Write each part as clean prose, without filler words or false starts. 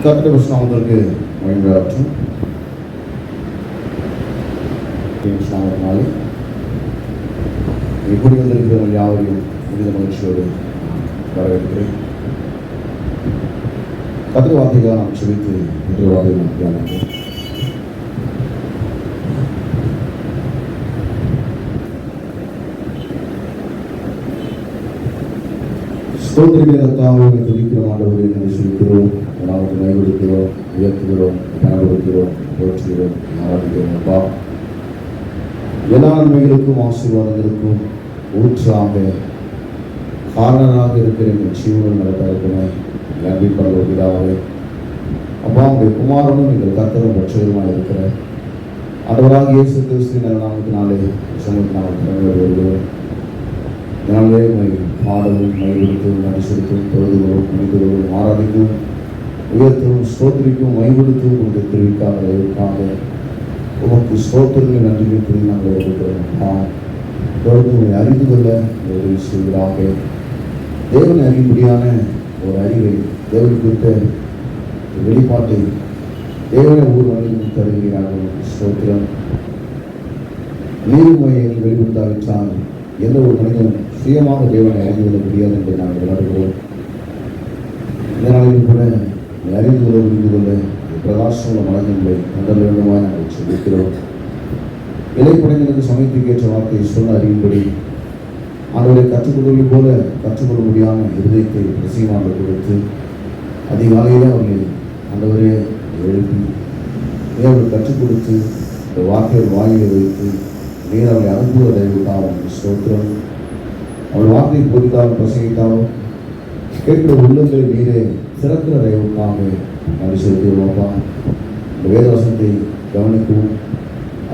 கர்த்தருடைய வசனம் அவர்களுக்கு மகிமையாற்றும். நாமத்தினாலே எப்படி வந்திருக்கிறவர்கள் யாவரையும் மிகுந்த மகிழ்ச்சியோடு வரவேற்கிறேன். கர்த்தருடைய வார்த்தைகளை நாம் செபித்து இன்றைய வார்த்தையை நாம் தியானிப்போம். ஸ்தோத்திரிக்கிறோம், துதிக்கிறோம், ஆண்டவரே என்று சொல்கிறோம். நாமத்தை கைவிடுக்கிறோம், உயர்த்துகிறோம், கனப்படுத்துகிறோம், போற்றுகிறோம், ஆராதிக்கிறோம். அப்பா, எல்லா நன்மைகளுக்கும் ஆசீர்வாதங்களுக்கும் ஊற்றாக காரணராக இருக்கிற எங்கள் ஜீவனம் நடத்திருக்கிறேன். நன்றி பரவாயில்லை. அப்பா, உங்களுடைய குமாரனும் எங்கள் கர்த்தரும் பட்சகரமாக இருக்கிற ஆண்டவராக இயேசு கிறிஸ்துவின் நாமத்தினாலே சமூகத்தில் நாம் திறந்து வருகிறோம். இதனாலே பாடலும் மைவெடுத்தும் நடிசெடுத்தும் தொழுதுகளும் மனிதர்களும் ஆராதிக்கும் உயர்த்தும் ஸ்தோத்திரிக்கும் மைவெடுத்தும் உங்களுக்கு தெரிவிக்காக உமக்கு ஸ்தோத்திரங்களை நன்றிகள் புரிந்து நாங்கள் இருக்கிறோம். தொடர்ந்து உங்களை அறிந்து கொள்ள உதவி செய்வதாக. தேவனை அறியும்படியான ஒரு அறிவை, தேவன் குறித்த வெளிப்பாட்டை தேவனை ஊர் வழியில் தருகிறார்கள். ஸ்தோத்திரம். நீர்மையை வெளிப்படுத்தாவிட்டால் எந்த ஒரு மனிதனும் சுயமாக தேவனை அறிந்து கொள்ள முடியாது என்று நாங்கள் விளையாடுகிறோம். இந்த நாளில் கூட அறிந்து கொள்ள புரிந்து கொள்ள பிரகாசமுள்ள மனதில்லை நல்ல வேண்டுமாய் நாங்கள் சொல்லிக்கிறோம். இலைப்படைகளுக்கு சமயத்துக்கேற்ற வார்த்தையை சொல்ல அறியும்படி ஆண்டவரை கற்றுக்கொள்வது போல கற்றுக்கொள்ள முடியாத இருதயத்தை ரசிகமாக கொடுத்து அதிகாலையில் அவர்களை ஆண்டவரே எழுப்பி அவர்கள் கற்றுக் கொடுத்து இந்த வார்த்தையை வாயிலை வைத்து நீர் அவர்களை அனுப்புவதைவிட்டாலும் ஸ்தோத்திரம். அவள் வார்த்தையை போதித்தாலும் பிரசங்கித்தாலும் கேட்கிற உள்ளங்களை நீரே சிறக்கிற தயவுக்காக நன்றி செலுத்துகிறோம்ப்பா. இந்த வேதவசனத்தை கவனிக்கவும்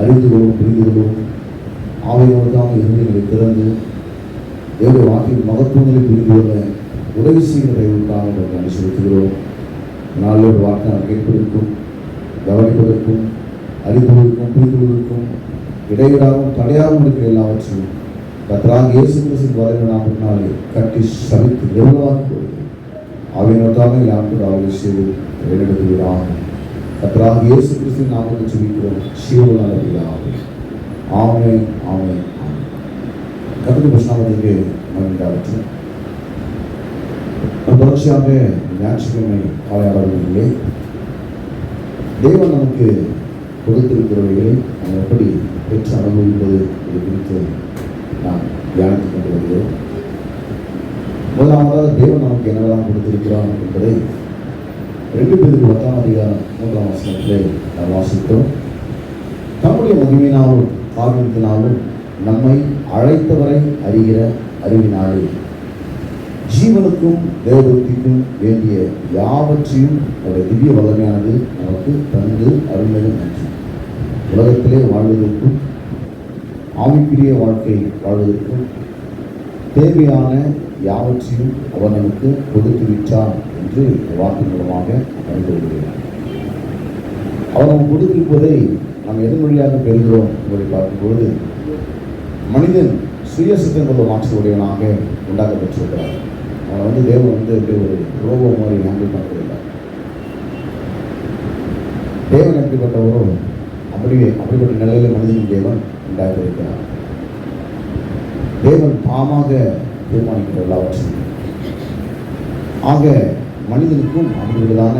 அறிந்து கொள்ளும் புரிந்து கொள்ளும் ஆவையோடுதான் இருந்தங்களை திறந்து தேவ வார்த்தையின் மகத்துவங்களை புரிந்து கொள்ள உதவி செய்கிற தயவுக்காக நன்றி செலுத்துகிறோம். நாளோடு வார்த்தை நாம் கேட்பதற்கும் கவனிப்பதற்கும் அறிந்துவதற்கும் புரிந்து கொள்வதற்கும் இடையூறாகவும் தடையாகவும் இருக்கிற எல்லாவற்றையும் கர்த்தராகிய இயேசு கிறிஸ்துவின் வல்லமையான நாமத்தினாலே கட்டி சபித்து நிர்மலமாக்கி கொடுக்கிறோம். ஆவியினோடாக யாருக்கு அவர்களை செய்து வழிநடத்துகிறார். கர்த்தராகிய இயேசு கிறிஸ்துவின் நாமத்தில் ஜெபிக்கிறோம். ஜீவனுள்ள பிதாவே. ஆமென், ஆமென், ஆமென். கர்த்தருடைய வசனத்திற்கு மகிழ்ந்தாவற்று. தொடர்ச்சியாக ஞாயிற்றுக்கிழமை காலை ஆராதனையிலே தேவன் நமக்கு கொடுத்திருக்கிறவர்களை நாம் எப்படி பெற்று அனுபவிப்பது இது குறித்து நாம் தியானித்துக் கொண்டு வருகிறோம். முதலாவதாக தேவன் நமக்கு என்னவெல்லாம் கொடுத்திருக்கிறார் என்பதை 2 பேருக்கு 10:3 நாம் வாசித்தோம். தம்முடைய மகிமையினாலும் காரணத்தினாலும் நம்மை அழைத்தவரை அறிகிற அறிவினாலே ஜீவனுக்கும் தேவபக்திக்கும் வேண்டிய யாவற்றையும் அவருடைய திவ்ய வல்லமையானது நமக்கு தந்து அருள்வது நன்றி. உலகத்திலே வாழ்வதற்கும் ஆவிக்குரிய வாழ்க்கை வாழ்வதற்கும் தேவையான யாவற்றையும் அவர் நமக்கு கொடுத்து விட்டார் என்று வார்த்தை மூலமாக அறிந்து கொள்கிறார். அவர் நமக்கு கொடுத்திருப்பதை நாம் எதன் வழியாக பெறுகிறோம் என்பதை பார்க்கும்பொழுது மனிதன் சுய சித்தங்கள் மாற்றுடையவனாக உண்டாக்கப்பட்டிருக்கிறார். அவனை தேவன் எப்படி ஒரு ரோபோ மாதிரி ஹேண்டில் பண்ணுறதில்லை. தேவன் எப்படிப்பட்டவரோ அப்படிப்பட்ட நிலையில் மனிதனின் தேவன் உண்டாக்கியிருக்கிறார். தேவன் தாமாக தீர்மானிக்கிற எல்லாவற்றையும் ஆக மனிதனுக்கும் அவர்களுதான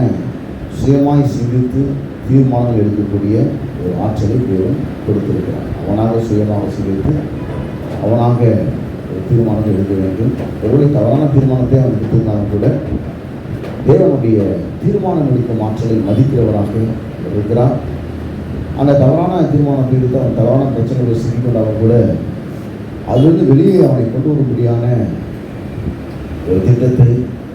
சுயமாய் சிந்தித்து தீர்மானங்கள் எடுக்கக்கூடிய ஒரு ஆற்றலை தேவன் கொடுத்திருக்கிறார். அவனாக சுயமாக சிந்தித்து அவனாக தீர்மானங்கள் எடுக்க வேண்டும். ஒருவேளை தவறான தீர்மானத்தை அவன் எடுத்திருந்தாலும் கூட தேவனுடைய தீர்மானம் எடுக்கும் ஆற்றலை மதிக்கிறவராக இருக்கிறார். அந்த தவறான தீர்மானத்தை எடுத்து அவன் தவறான பிரச்சனைகளை சிக்கிக்கொண்டாலும் கூட அதிலிருந்து வெளியே அவனை கொண்டு வரும்படியான ஒரு திட்டத்தை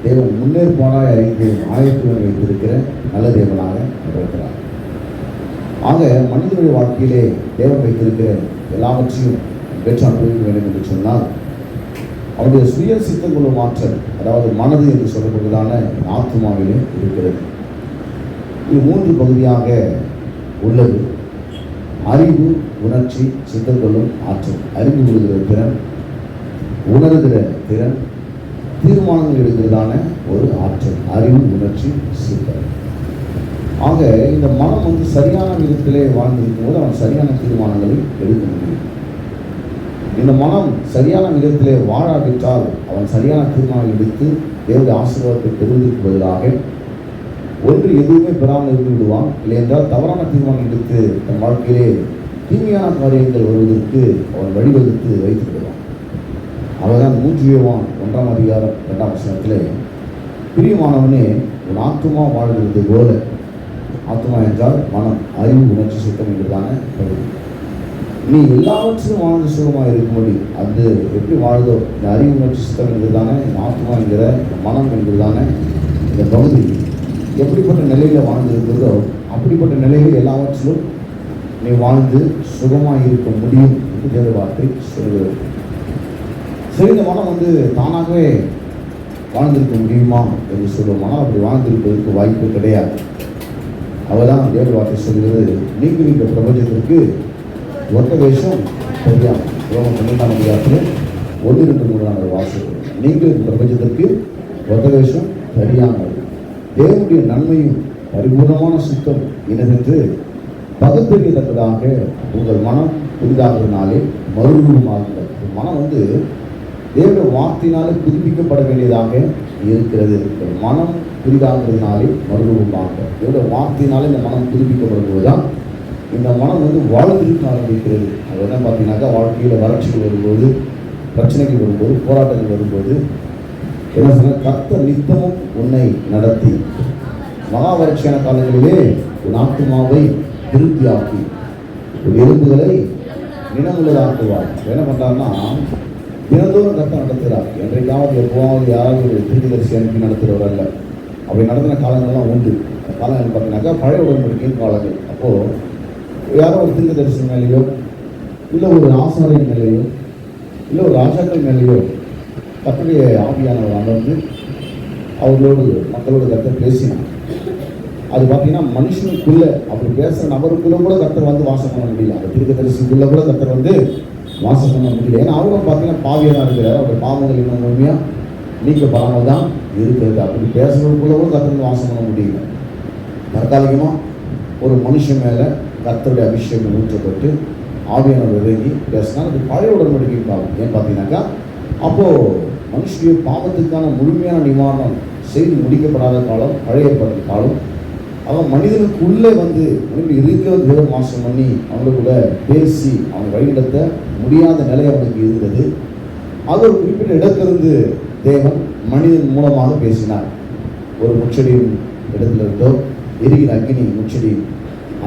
தேவன் முன்னேற்பாடாக அறிந்து ஆயத்துவம் வைத்திருக்கிற நல்ல தேவனாக இருக்கிறார். ஆக மனிதனுடைய வாழ்க்கையிலே தேவன் வைத்திருக்கிற எல்லாவற்றையும் பெற்று அனுபவிக்க வேண்டும் என்று சொன்னால் அவருடைய சுய சித்தங்களும் மாற்றல், அதாவது மனது என்று சொல்லப்படுவதான ஆத்மாவிலே இருக்கிறது. இது 3 பகுதியாக உள்ளது. அறிவு, உணர்ச்சி, சித்தங்களும் ஆற்றல். அறிந்து கொள்கிற திறன், உணர்கிற திறன், தீர்மானங்கள் எடுக்கிறதான ஒரு ஆற்றல். அறிவு, உணர்ச்சி, சித்தம். ஆக இந்த மனம் வந்து சரியான விதத்திலே வாழ்ந்திருக்கும் போது அவன் சரியான தீர்மானங்களை எடுக்க முடியும். இந்த மனம் சரியான விதத்திலே வாழாவிட்டால் அவன் சரியான தீர்மானம் எடுத்து தேவனுடைய ஆசீர்வாதத்தை பெறுவதற்கு பதிலாக ஒன்று எதுவுமே பெறாமல் இருந்து விடுவான். இல்லை என்றால் தவறான தீர்மானம் எடுத்து தன் வாழ்க்கையிலே தீமையான காரியங்கள் வருவதற்கு அவன் வழிவகுத்து வைத்து விடுவான். அவர்தான் 3 யோவான் 1 அதிகாரம் 2 வசனத்திலே, பிரியமானவனே உன் ஆத்துமா வாழ்கிறது போல, ஆத்துமா என்றால் மனம், அறிவு, உணர்ச்சி, சுத்தம் என்றுதான பகுதி. நீ எல்லாவற்றிலும் வாழ்ந்து சுகமாக இருக்கும்படி அது எப்படி வாழ்தோ இந்த அறிவு, உணர்ச்சி, சுத்தம் என்றுதானே இந்த ஆத்துமா என்கிற மனம் என்றுதானே இந்த பகுதி எப்படிப்பட்ட நிலையில் வாழ்ந்து இருக்கிறதோ அப்படிப்பட்ட நிலையில் எல்லாவற்றிலும் நீ வாழ்ந்து சுகமாக இருக்க முடியும் என்று தேவ வார்த்தை சொல்கிறது. சரி, இந்த மனம் வந்து தானாகவே வாழ்ந்திருக்க முடியுமா என்று சொல்லுவோம். அப்படி வாழ்ந்திருப்பதற்கு வாய்ப்பு கிடையாது. அவர்தான் தேவ வார்த்தை சொல்கிறது, நீங்கள் இந்த பிரபஞ்சத்திற்கு ஒத்த வேஷம் சரியாகும். ரோமர் 12 அதிகாரத்தில் 1-2 வாசிக்கிறோம். நீங்கள் இந்த பிரபஞ்சத்திற்கு ஒத்த வேஷம் சரியானது, தேவனுடைய நன்மையும் பரிபூர்ணமான சுத்தம் இனதென்று பகுத்தறியத்தக்கதாக உங்கள் மனம் புதிதாகிறதுனாலே மறுரூபமாகிறது. மனம் வந்து தேவனுடைய வார்த்தையினாலே புதுப்பிக்கப்பட வேண்டியதாக இருக்கிறது. மனம் புதிதாகிறதுனாலே மறுரூபமாக தேவனுடைய வார்த்தையினாலே இந்த மனம் புதுப்பிக்கப்படும்போது தான் இந்த மனம் வந்து வாழ்ந்திருக்க ஆரம்பிக்கிறது. அது என்ன பார்த்தீங்கன்னாக்கா, வாழ்க்கையில் வறட்சிகள் வரும்போது, பிரச்சனைகள் வரும்போது, போராட்டங்கள் வரும்போது என்ன சொன்ன, கர்த்தர் நித்தமும் உன்னை நடத்தி மகா வறட்சியான காலங்களிலே உன் ஆத்துமாவை திருப்தியாக்கி உன் எலும்புகளை நினமுள்ளதாக்குவார். என்ன பண்ணுறாருன்னா, தினந்தோறும் கர்த்தர் நடத்துகிறார். என்றைக்காவது எப்போவாவது யாராவது ஒரு தீர்க்கதரிசி அனுப்பி நடத்துகிறவர் அல்ல. அப்படி நடத்தின காலங்கள்லாம் உண்டு. அந்த காலங்கள் பார்த்தீங்கன்னாக்கா பழைய உடன்படிக்கையின் காலங்கள். அப்போது யாரோ ஒரு தீர்க்கதரிசி மேலேயோ இல்லை ஒரு ஆசாரியின் மேலேயோ இல்லை ஒரு ராஜாக்கள் மேலேயோ கர்த்தருடைய ஆவியானவர் அமர்ந்து அவர்களோடு மக்களோடு கர்த்தர் பேசினார். அது பார்த்தீங்கன்னா மனுஷனுக்குள்ள அப்படி பேசுகிற நபருக்குள்ள கூட கர்த்தர் வந்து வாசம் பண்ண முடியல. அந்த தீர்க்கதரிசிக்குள்ள கூட கர்த்தர் வந்து வாசம் பண்ண முடியல. ஏன்னா அவரும் பார்த்தீங்கன்னா பாவியாக தான் இருக்கிறார். அவருடைய பாவங்கள் இன்னும் முழுமையாக நீக்கப்படாமல் தான் இருக்கிறது. அப்படி பேசுறதுக்குள்ள கூட கர்த்தர் வாசம் பண்ண முடியல. தற்காலிகமாக ஒரு மனுஷன் மேலே கர்த்தருடைய அபிஷேகம் ஊற்றப்பட்டு ஆவியானவர் இறங்கி பேசினா அது பழைய உடன்படிக்கை காலம். ஏன்னு பார்த்தீங்கன்னாக்கா, அப்போது மனுஷனுடைய பாவத்துக்கான முழுமையான நிவாரணம் செய்து முடிக்கப்படாத காலம் பழைய ஏற்பாட்டு காலம். அவன் மனிதனுக்குள்ளே வந்து இருக்கிற தேவன் வாசம் பண்ணி அவங்களுக்குள்ள பேசி அவன் வழிநடத்த முடியாத நிலை அவனுக்கு இருந்தது. அது ஒரு குறிப்பிட்ட இடத்திலிருந்து தேவன் மனிதன் மூலமாக பேசினார். ஒரு முச்செடியின் இடத்துல இருந்தோ, எரிகிற அக்னி முச்செடி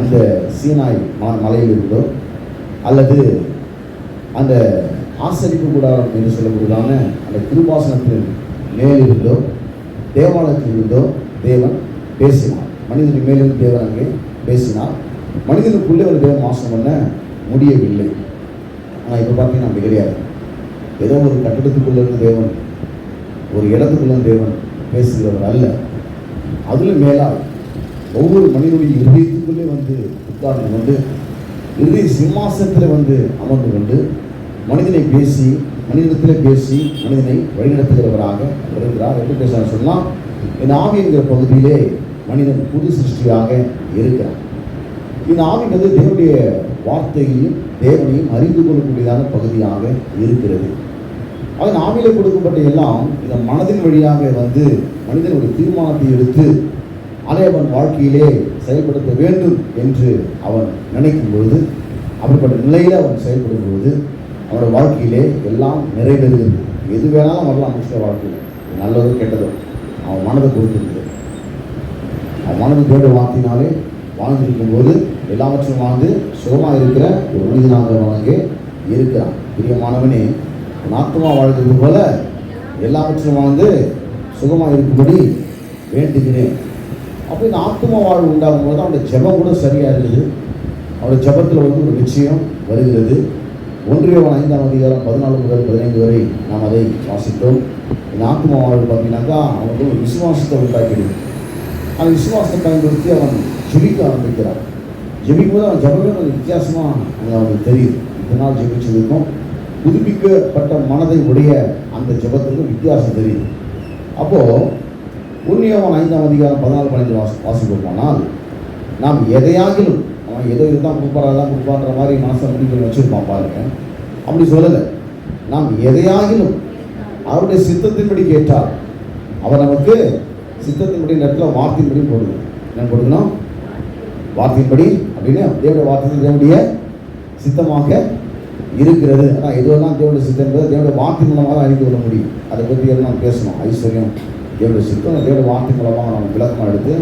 அந்த சீனாய் மலையில் இருந்தோ, அல்லது அந்த ஆசரிப்பு கூடாரம் என்று சொல்லக்கூடியதான அந்த கிருபாசனத்தின் மேலிருந்தோ தேவாலயத்தில் இருந்தோ தேவன் பேசினார். மனிதனுக்கு மேலிருந்து தேவன் அங்கே பேசினார். மனிதனுக்குள்ளே ஒரு தேவன் வாசம் பண்ண முடியவில்லை. ஆனால் இப்போ பார்த்தீங்கன்னா அப்படி கிடையாது. ஏதோ ஒரு கட்டடத்துக்குள்ளே இருந்த தேவன், ஒரு இடத்துக்குள்ள தேவன் பேசுகிறவர் அல்ல. அதில் மேலால் ஒவ்வொரு மனிதனுடைய இதயத்துக்குள்ளே வந்து உட்கார்ந்து கொண்டு இதய சிம்மாசனத்தில் வந்து அமர்ந்து கொண்டு மனிதனை பேசி மனிதத்தில் பேசி மனிதனை வழிநடத்துகிறவராக வருகிறார். எப்படி பேசுகிறார் சொன்னால், இந்த ஆவி என்கிற பகுதியிலே மனிதன் புது சிருஷ்டியாக இருக்கிறான். இந்த ஆவிங்கிறது தேவனுடைய வார்த்தையையும் தேவனையும் அறிந்து கொள்ளக்கூடியதான பகுதியாக இருக்கிறது. அதன் ஆவியில் கொடுக்கப்பட்ட எல்லாம் இந்த மனதின் வழியாக வந்து மனிதனுடைய தீர்மானத்தை எடுத்து அதை அவன் வாழ்க்கையிலே செயல்படுத்த வேண்டும் என்று அவன் நினைக்கும் பொழுது, அப்படிப்பட்ட நிலையில் அவன் செயல்படும் பொழுது அவனோட வாழ்க்கையிலே எல்லாம் நிறைவேறுகிறது. எது வேணாலும் வரலாம் மனுஷ வாழ்க்கையில், நல்லதோ கெட்டதோ அவன் மனதை கொடுத்துருக்குது. அவன் மனது தேட வார்த்தையினாலே வாழ்ந்திருக்கும் போது எல்லாவற்றையும் வாழ்ந்து சுகமாக இருக்கிற ஒரு மனிதனாக அங்கே இருக்கிறான். பிரியமானவனே, ஆத்மா வாழ்கிறது போல எல்லாவற்றையும் வாழ்ந்து சுகமாக இருக்கும்படி வேண்டுகிறேன். அப்போ இந்த ஆத்மா வாழ்வு உண்டாகும் போது அவனுடைய ஜெபம் கூட சரியாக இருக்குது. அவருடைய ஜெபத்தில் வந்து ஒரு நிச்சயம் வருகிறது. 1 யோவான் 5 அதிகாரம் 14 முதல் 15 வரை நாம் அதை வாசித்தோம். இந்த ஆத்மா வாழ்வு பார்த்தீங்கன்னாக்கா அவனுக்கு ஒரு விசுவாசத்தை உண்டாக்கிடுது. அந்த விசுவாசத்தை பயன்படுத்தி அவன் ஜெபிக்க ஆரம்பிக்கிறான். ஜெபிக்கும் போது அவன் ஜெபமே கொஞ்சம் வித்தியாசமாக அவனுக்கு தெரியுது. இதனால் ஜெபிச்சதுக்கும் புதுப்பிக்கப்பட்ட மனதை உடைய அந்த ஜெபத்துக்கும் வித்தியாசம் தெரியுது. அப்போது 1 யோவான் 5 அதிகாரம் 14-15 வாசிப்போமானால், நாம் எதையாகிலும் அவன் எதோ இதுதான் கொடுப்பான்ற மாதிரி மனசை முடிவு வச்சுருப்பான் பாருங்க. அப்படி சொல்லலை. நாம் எதையாகிலும் அவருடைய சித்தத்தின்படி கேட்டால் அவர் நமக்கு சித்தத்தின்படி நேரத்தில் வார்த்தையின்படி போடுவோம். என்ன போடுக்கணும்? வார்த்தையின்படி அப்படின்னு தேவனுடைய வார்த்தை தேவனுடைய சித்தமாக இருக்கிறது. ஆனால் எதுவெல்லாம் தேவனுடைய சித்தம் என்பது தேவனுடைய வார்த்தை மூலமாக தான் அறிந்து கொள்ள முடியும். அதை பற்றி எல்லாம் நம்ம பேசணும். ஐஸ்வர்யம் தேவனுடைய சித்தம், தேவனுடைய வார்த்தை மூலமாக நம்ம விளக்கமாக எடுத்து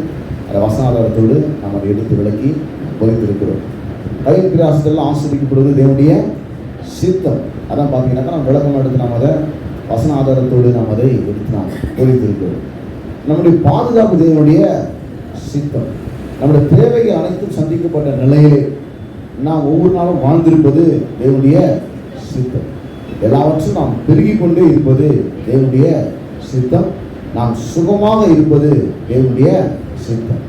அதை வசனாதாரத்தோடு நம்ம அதை எடுத்து விளக்கி பொறித்திருக்கிறோம். கையில் பிரயாசத்தெல்லாம் ஆஸ்வதிக்கப்படுவது தேவனுடைய சித்தம். அதான் பார்த்தீங்கன்னாக்கா நம்ம விளக்கமாக எடுத்து நாம் அதை வசன ஆதாரத்தோடு நாம் அதை எடுத்து நாம் பொறித்திருக்கிறோம். நம்முடைய பாதுகாப்பு தேவனுடைய சித்தம். நம்முடைய தேவைகள் அனைத்தும் சந்திக்கப்பட்ட நிலையிலே நாம் ஒவ்வொரு நாளும் வாழ்ந்திருப்பது தேவனுடைய சித்தம். எல்லாவற்றும் நாம் பெருகி கொண்டே இருப்பது தேவனுடைய சித்தம். நாம் சுகமாக இருப்பது தேவனுடைய சித்தம்.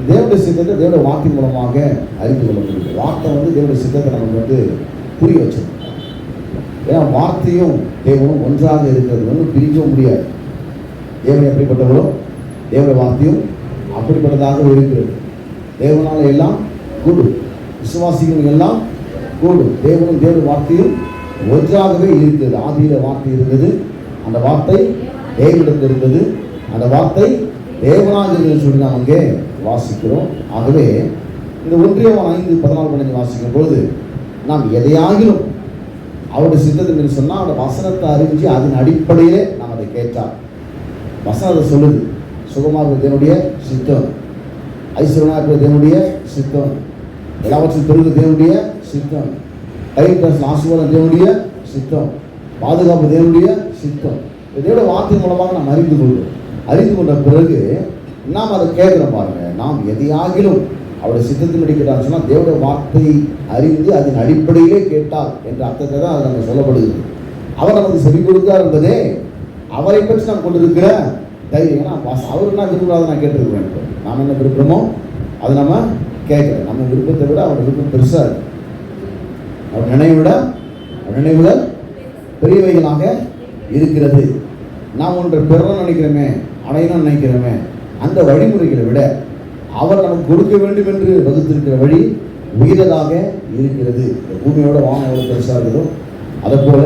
தேவனுடைய சித்தத்தை தேவனுடைய வார்த்தை மூலமாக அறிந்து கொள்ள முடியும். வார்த்தை தேவனுடைய சித்தத்தை நமக்கு புரிய வச்சிருக்கோம். ஏன்னா வார்த்தையும் தேவனும் ஒன்றாக இருக்கிறது, பிரிக்கவும் முடியாது. தேவன் எப்படிப்பட்டவரோ தேவனுடைய வார்த்தையும் அப்படிப்பட்டதாக இருக்கிறது. தேவனால எல்லாம் கூடும், விசுவாசிகளும் எல்லாம் கூடும். தேவனும் தேவனுடைய வார்த்தையும் ஒன்றாகவே இருக்கிறது. ஆதியில வார்த்தை இருந்தது, அந்த வார்த்தை தேவனிடத்தில் இருந்தது, அந்த வார்த்தை தேவனாக இருந்ததுன்னு சொல்லி நாம் அங்கே வாசிக்கிறோம். ஆகவே இந்த 1 யோவான் 5:14-15 வாசிக்கும் பொழுது நாம் எதையாகிலும் அவருடைய சித்தத்தை சொன்னால் அவருடைய வசனத்தை அறிஞ்சு அதன் அடிப்படையிலே நாம் அதை கேட்டால் வசனத்தை சொல்லுது. சுகமாக தேவனுடைய சித்தம், ஐஸ்வர்யமாக தேவனுடைய சித்தம், எல்லாவற்றையும் பெருகு தேவனுடைய சித்தம், கைப்பிரசன் ஆசீர்வாதம் தேவனுடைய சித்தம், பாதுகாப்பு தேவனுடைய சித்தம். இதோட வார்த்தை மூலமாக நாம் அறிந்து கொள்வோம். அறிந்து கொண்ட பிறகு நாம் அதை கேட்கிறோம் பாருங்க. நாம் எதையாகிலும் அவருடைய சித்தத்தின்படி கேட்டான்னு சொன்னால் தேவனுடைய வார்த்தை அறிந்து அதன் அடிப்படையிலே கேட்டால் என்ற அர்த்தத்தை தான் அது நமக்கு சொல்லப்படுகிறது. அவர் நமக்கு செவி கொடுத்தார் என்பதே அவரை பற்றி நாம் கொண்டிருக்கிற தைரியம். ஏன்னா அவர் என்ன விரும்புகிறாத நான் கேட்டிருக்கிறேன். நாம் என்ன விரும்புகிறோமோ அதை நம்ம கேட்குறோம். நம்ம விருப்பத்தை விட அவர் விருப்பம் பெருசாக இருக்கு. அவர் நினைவுகள் பெரியவைகளாக இருக்கிறது. நாம் ஒன்றை பெறணும்னு நினைக்கிறோமே, அடையணும்னு நினைக்கிறோமே, அந்த வழிமுறைகளை விட அவர் நமக்கு கொடுக்க வேண்டும் என்று வகுத்திருக்கிற வழி உயர்ந்ததாக இருக்கிறது. பூமியோட வானம் எவ்வளோ பெருசாக இருக்குதோ அதை போல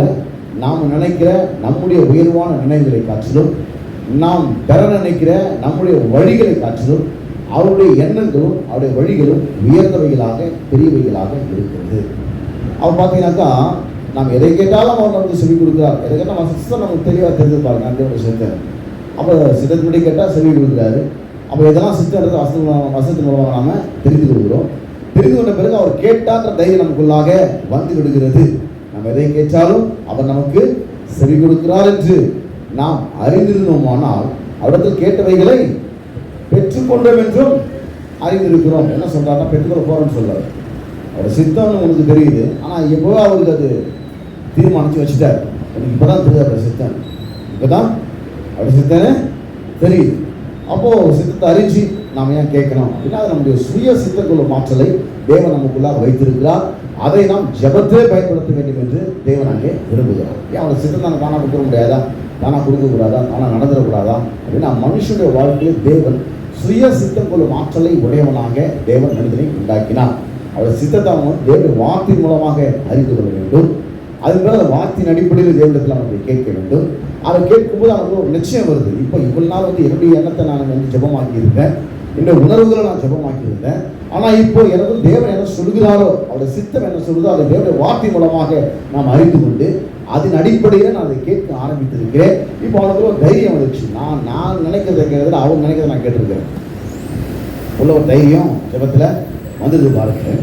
நாம் நினைக்கிற நம்முடைய உயர்வான நினைவுகளை காற்றிலும் நாம் பெற நினைக்கிற நம்முடைய வழிகளை காற்றிலும் அவருடைய எண்ணங்களும் அவருடைய வழிகளும் உயர்ந்தவைகளாக பெரியவைகளாக இருக்கிறது. அவர் பார்த்தீங்கன்னாக்கா நாம் எதை கேட்டாலும் அவர் நமக்கு சொல்லிக் கொடுக்குறார். எதை கேட்டால் வசனம் நமக்கு தெளிவாக தெரிஞ்சுப்பாருங்க. அந்த சித்தம் அப்போ சித்தப்படி கேட்டால் சொல்லி கொடுக்குறாரு. அப்போ எதெல்லாம் சித்தம் வசனத்தின் மூலமாக நாம் தெரிந்து கொள்கிறோம். தெரிந்து கொண்ட பிறகு அவர் கேட்டான்ற தைரியம் நமக்குள்ளாக வந்து விடுகிறது. நம்ம எதை கேட்டாலும் அவர் நமக்கு செவி கொடுக்கிறார் என்று நாம் அறிந்திருந்தோமானால் அவரிடத்தில் கேட்டவைகளை பெற்றுக்கொண்டோம் என்றும் அறிந்திருக்கிறோம். என்ன சொல்றாருன்னா பெற்றுக்கொள்ள போறோம்னு சொல்றாரு. அவரோட சித்தம்னு உங்களுக்கு தெரியுது, ஆனால் எப்போ அவருக்கு அது தீர்மானிச்சு வச்சுட்டார். எனக்கு இப்போதான் தெரியுது அவரோட சித்தம், இப்போதான் அவருடைய சித்தன்னு தெரியுது. அப்போது சித்தத்தை அறிஞ்சு நாம் ஏன் கேட்கணும் அப்படின்னா அது நம்முடைய சுய சித்தக்குள்ள மாற்றலை தேவன் நமக்குள்ளாக வைத்திருக்கிறார். அதை நாம் ஜெபத்திலே பயன்படுத்த வேண்டும் என்று தேவன் அங்கே விரும்புகிறார். ஏன் அவருடைய சித்தம் தானே தானாக கொடுக்க முடியாதா, தானாக கொடுக்கக்கூடாதா, தானாக நடந்துடக்கூடாதா அப்படின்னா மனுஷனுடைய வாழ்க்கையில் தேவன் சுய சித்தக்குள்ள மாற்றலை உடையவனாக தேவன் மனிதனை உண்டாக்கினார். அவருடைய சித்தத்தை அவன் தேவனுடைய வார்த்தையின் மூலமாக அறிந்து கொள்ள வேண்டும். அதுக்கு மேலே அந்த வார்த்தையின் அடிப்படையில் தேவனிடத்தில் அவனை கேட்க வேண்டும். அதை கேட்கும்போது அவனுக்கு ஒரு நிச்சயம் வருது. இப்போ இவ்வளவு நாள் என்னுடைய எண்ணத்தை நான் ஜெபமாக்கி இருந்தேன், என்னுடைய உணர்வுகளை நான் ஜெபமாக்கி இருந்தேன். ஆனால் இப்போ எனக்கு தேவன் என்ன சொல்கிறாரோ, அவருடைய சித்தம் என்ன சொல்லுதோ அதை தேவனுடைய வார்த்தை மூலமாக நாம் அறிந்து கொண்டு அதன் அடிப்படையில் நான் அதை கேட்க ஆரம்பித்திருக்கிறேன். இப்போ அவனுக்கு ஒரு தைரியம் வந்துச்சு. நான் நினைக்கிறத கேட்கறதுல அவர் நினைக்கிறத நான் கேட்டிருக்கிறேன். உள்ள ஒரு தைரியம் ஜெபத்தில் வந்துருக்கு பாருங்க.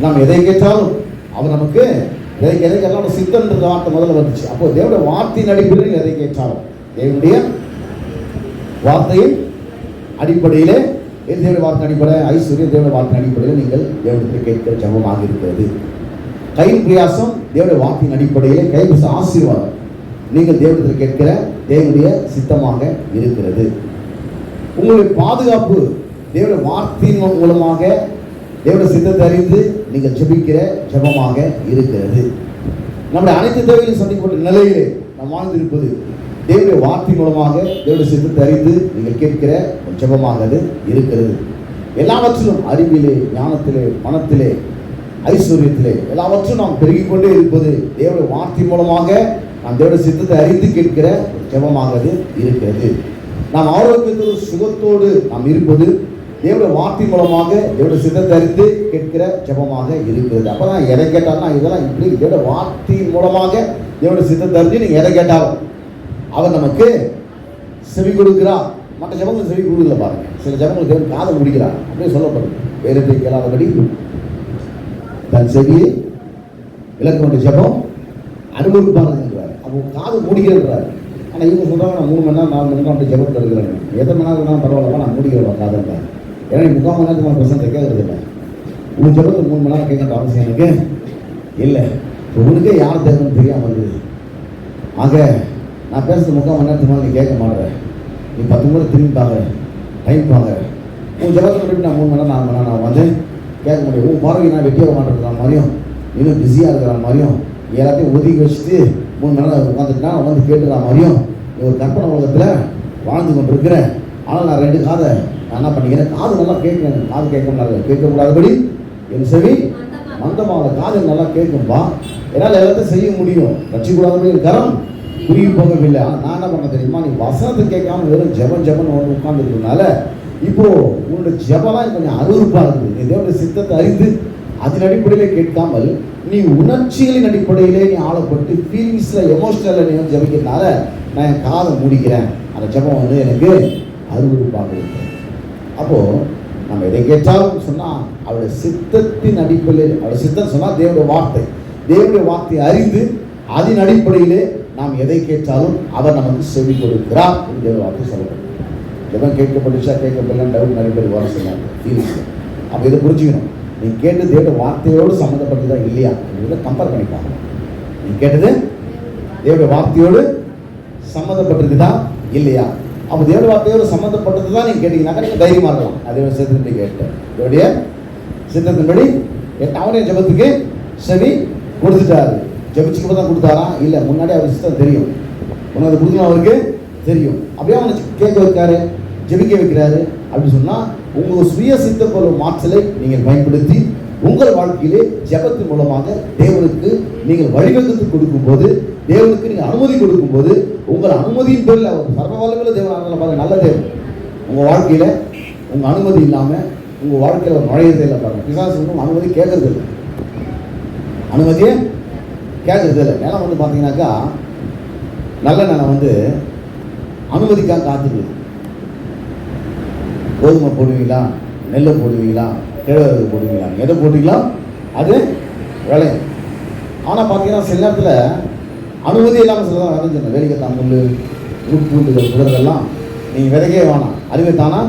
நாம் எதை கேட்டாலும் அவர் நமக்கு எதை கேட்டாலும் சித்தன்ற வார்த்தை முதல்ல வந்துச்சு. அப்போ தேவனுடைய வார்த்தையின் அடிப்படையில் எதை கேட்டாலும் தேவனுடைய வார்த்தையின் அடிப்படையிலே தேவனுடைய வார்த்தை அடிப்படை ஐஸ்வர்யம் தேவனுடைய வார்த்தை அடிப்படையில் நீங்கள் தேவனுக்கு கேட்கிற ஜெபமாக இருக்கிறது. கையின் பிரயாசம் தேவனுடைய வார்த்தையின் அடிப்படையிலே கைவிச ஆசீர்வாதம் நீங்கள் தேவனிடத்தில் கேட்கிற தேவனுடைய சித்தமாக இருக்கிறது. உங்களுடைய பாதுகாப்பு தேவனுடைய வார்த்தையின் மூலமாக தேவனுடைய சித்தத்தை அறிந்து நீங்கள் ஜெபிக்கிற ஜெபமாக இருக்கிறது. நம்முடைய அனைத்து தேவைகளையும் சந்திக்கப்பட்ட நிலையிலே நாம் வாழ்ந்திருப்பது தேவனுடைய வார்த்தை மூலமாக தேவனுடைய சித்தத்தை அறிந்து நீங்கள் கேட்கிற ஜெபமாக அது இருக்கிறது. எல்லாவற்றிலும் அறிவிலே, ஞானத்திலே, பணத்திலே, ஐஸ்வர்யத்திலே எல்லாவற்றும் நாம் பெருகிக் கொண்டே இருப்பது தேவனுடைய வார்த்தை மூலமாக நாம் தேவனுடைய சித்தத்தை அறிந்து கேட்கிற ஜெபமாக இருக்கிறது. நாம் ஆரோக்கியத்தோடு சுகத்தோடு நாம் இருப்பது தேவனுடைய வார்த்தை மூலமாக தேவனுடைய சித்தத்தை அறிந்து கேட்கிற ஜெபமாக இருக்கிறது. அப்பதான் எதை கேட்டாலும் இதெல்லாம் இப்படி தேவனுடைய வார்த்தை மூலமாக தேவனுடைய சித்தத்தை அறிஞ்சு நீங்க எதை கேட்டாலும் அவர் நமக்கு செவி கொடுக்கிறார். மற்ற ஜெபங்கள் செவி கொடுக்கல பாருங்க. சில ஜெபங்கள் தேவன் காதை முடிக்கிறார் அப்படியே சொல்லப்படுது. வேதத்தை கேளாதபடி தன் செவியை விளக்க வேண்டிய ஜெபம் அனுபவிப்பாருங்கிறார். அப்போ காது முடிக்கிறார். ஆனால் இவங்க சொல்கிறாங்க நான் 3 மணி நேரம் 4 மணி நேரம் அப்படி ஜெபத்தில் இருக்கிறேன். எத்தனை மணி நேரம் பரவாயில்லப்பா நான் முடிக்கிறேன் காதல்தான். ஏன்னா நீ 3/4 மணி நேரத்துக்கு பிரச்சனை கேட்கறது இல்லை. உன் ஜெபத்தில் 3 மணி நேரம் கேட்கற அவசியம் எனக்கு இல்லை. உனக்கே யார் தேவைன்னு தெரியாமல் இருக்குது. ஆக நான் பேசுறது 3/4 மணி நேரத்துக்கு மேலே நீ கேட்க மாட்டேன். நீ 10 முறை திரும்பி பார்க்குற டைம் பார்க்குற. உன் ஜெபத்தை விட்டு நான் 3 மணி நேரம் 4 மணி நேரம் நான் வந்து கேட்க முடியும். உன் பார்வை நான் வெட்டியாக மாட்டேங்கிற மாதிரியும் இன்னும் பிஸியாக இருக்கிற மாதிரியும் எல்லாத்தையும் ஒதுக்கி வச்சுட்டு 3 மணி நேரம் உட்காந்துட்டுனா வந்து கேட்டுக்கிற மாதிரியும் ஒரு கற்பனை உலகத்தில் வாழ்ந்து கொண்டு இருக்கிறேன். ஆனால் நான் 2 காதை நான் என்ன பண்ணிக்கிறேன், காது நல்லா கேட்குறேன். காது கேட்கக்கூடாதபடி என் செவி மந்தமாக காது நல்லா கேட்கும்பா. என்னால் எல்லாத்தையும் செய்ய முடியும். ரட்சிக்கூடாதபடி என் கரம் குறுகி போகவில்லை. ஆனால் நான் என்ன பண்ண தெரியுமா, நீ வசனத்தை கேட்காம வெறும் ஜெபம் வந்து உட்காந்துருக்கனால இப்போ உன்னுடைய ஜெபம்லாம் கொஞ்சம் அருவருப்பாக இருக்குது. நீ தேவனுடைய சித்தத்தை அறிந்து அதன் அடிப்படையிலே கேட்காமல் நீ உணர்ச்சிகளின் அடிப்படையிலே நீ ஆளப்பட்டு ஃபீலிங்ஸில் எமோஷனலில் நீ வந்து ஜெபிக்கிறதுனால நான் என் காதை முடிக்கிறேன். அந்த ஜெபம் வந்து எனக்கு அருவருப்பாக இருக்கு. அப்போது நம்ம எதை கேட்டாலும் சொன்னால் அவருடைய சித்தத்தின் அடிப்படையில், அவருடைய சித்தம் சொன்னால் தேவனுடைய வார்த்தையை அறிந்து அதன் அடிப்படையிலே நாம் எதை கேட்டாலும் அவர் நமக்கு செவி கொடுக்கிறார் என்று தேவ வார்த்தை சொல்லப்படும். ஜெபம் கேட்கப்பட்டுச்சா கேட்கப்படலாம் டவுட் நிறைய பேர் வர சொன்னாங்க ஃபீலிங்ஸ். அப்போ இதை புரிஞ்சுக்கணும். நீ கேட்டு தேவனுடைய வார்த்தையோடு சம்மந்தப்பட்டதா இல்லையா அப்படின்றத கம்பேர் பண்ணிப்பாங்க. நீ கேட்டது தேவனுடைய வார்த்தையோடு சம்மந்தப்பட்டிருக்குதா இல்லையா? அப்போ தேவனுடைய வார்த்தையோடு சம்மந்தப்பட்டது தான் நீங்கள் கேட்டீங்கன்னாக்கா நீங்கள் தைரியமாக இருக்கலாம். அதே சித்தத்தின்படி கேட்டேன், இதோடைய சித்தத்தின்படி அவனே ஜெபத்துக்கு செவி கொடுத்துட்டாரு. ஜெபிச்சுக்கு தான் கொடுத்தாரா இல்லை, முன்னாடி அவர் சித்தம் தெரியும். உனக்கு அதை கொடுக்கணும் அவருக்கு தெரியும். அப்படியே அவனை கேட்க வைக்காரு, ஜெபிக்க வைக்கிறாரு. அப்படின்னு சொன்னால் உங்கள் சுய சித்த போல மாற்றலை நீங்கள் பயன்படுத்தி உங்கள் வாழ்க்கையிலே ஜெபத்தின் மூலமாக தேவனுக்கு நீங்கள் வழிவகுத்து கொடுக்கும்போது, தேவனுக்கு நீங்கள் அனுமதி கொடுக்கும்போது, உங்கள் அனுமதியின் பேரில் அவர் சர்வ வல்லமையுள்ள தேவன் பாருங்க, நல்ல தேவன். உங்கள் வாழ்க்கையில் உங்கள் அனுமதி இல்லாமல் உங்கள் வாழ்க்கையில் ஒரு நுழையதே இல்லை பாருங்க. பிசாசு ஒன்றும் அனுமதி கேட்கறது இல்லை, அனுமதியே கேட்கறது இல்லை. நிலம் வந்து பார்த்தீங்கன்னாக்கா நல்ல நிலம் வந்து அனுமதிக்காக காத்துக்குது. கோதுமை போடுவீங்களா, நெல்லை போடுவீங்களா, கிழவரகு போடுவீங்களா, எதை போடுவீங்களா அது விளையும். ஆனால் பார்த்தீங்கன்னா சில நேரத்தில் அனுமதி இல்லாமல் சில தான் விளைஞ்சிடணும். வேலிக்கத்தான் முள், உட்பூண்டுகள், புதர்கள்லாம் நீங்கள் விதைக்கவே வேணாம், அதுவே தானாக